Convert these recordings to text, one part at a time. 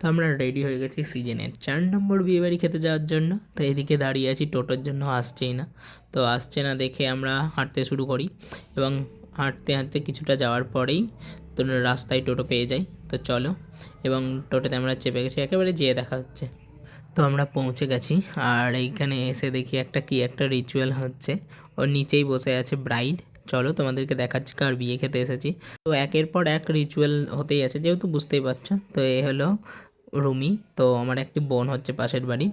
তো আমরা রেডি হয়ে গেছি সিজনের 4 নম্বর বিয়েবাড়ি খেতে যাওয়ার জন্য। তো এদিকে দাঁড়িয়ে আছি, টোটোর জন্য আসছেই না। তো আসছে না দেখে আমরা হাঁটতে শুরু করি এবং হাঁটতে হাঁটতে কিছুটা যাওয়ার পরেই তো রাস্তায় টোটো পেয়ে যাই। তো চলো, এবং টোটোতে আমরা চেপে গেছি, একেবারে যেয়ে দেখা হচ্ছে। তো আমরা পৌঁছে গেছি, আর এইখানে এসে দেখি একটা রিচুয়াল হচ্ছে। ওর নিচেই বসে আছে ব্রাইড। চলো তোমাদেরকে দেখাচ্ছি কার বিয়ে খেতে এসেছি। তো একের পর এক রিচুয়াল হতেই আছে, যেহেতু বুঝতেই পারছো। তো এ হলো রুমি, তো আমার একটি বোন হচ্ছে পাশের বাড়ি।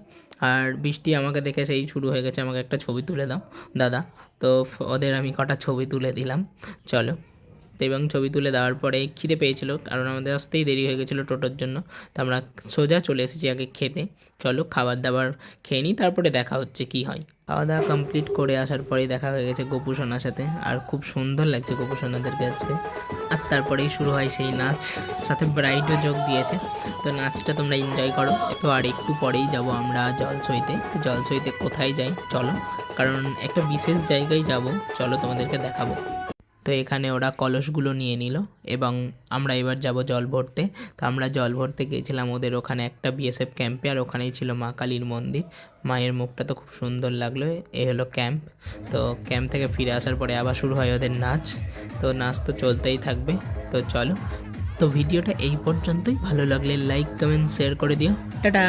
আর বৃষ্টি আমাকে দেখে সেই শুরু হয়ে গেছে, আমাকে একটা ছবি তুলে দাও দাদা। তো ওদের আমি কটা ছবি তুলে দিলাম। চলো, তো এবং ছবি তুলে দেওয়ার পরে খিদে পেয়েছিল, কারণ আমাদের আসতেই দেরি হয়ে গেছিলো টোটোর জন্য। তো আমরা সোজা চলে এসেছি আগে খেতে। চলো খাবার দাবার খেয়ে নিই, তারপরে দেখা হচ্ছে কি হয়। খাওয়া দাওয়া কমপ্লিট করে আসার পরেই দেখা হয়ে গেছে গোপু সোনার সাথে, আর খুব সুন্দর লাগছে গোপু সোনাদেরকে আজকে। আর তারপরেই শুরু হয় সেই নাচ, সাথে ব্রাইডও যোগ দিয়েছে। তো নাচটা তোমরা এনজয় করো। তো আর একটু পরেই যাব আমরা জলছইতে। তো জলছইতে কোথায় যাই চলো, কারণ একটা বিশেষ জায়গায় যাব, চলো তোমাদেরকে দেখাবো। তো এখানে ওরা কলসগুলো নিয়ে নিল এবং আমরা এবার যাব জল ভরতে। তো আমরা জল ভরতে গিয়েছিলাম ওদের ওখানে একটা বিএসএফ ক্যাম্পে, আর ওখানেই ছিল মা কালীর মন্দির। মায়ের মুখটা তো খুব সুন্দর লাগলো। এ হলো ক্যাম্প। তো ক্যাম্প থেকে ফিরে আসার পরে আবার শুরু হয় ওদের নাচ। তো নাচ তো চলতেই থাকবে। তো চলো, তো ভিডিওটা এই পর্যন্তই। ভালো লাগলে লাইক কমেন্ট শেয়ার করে দিও। টাটা।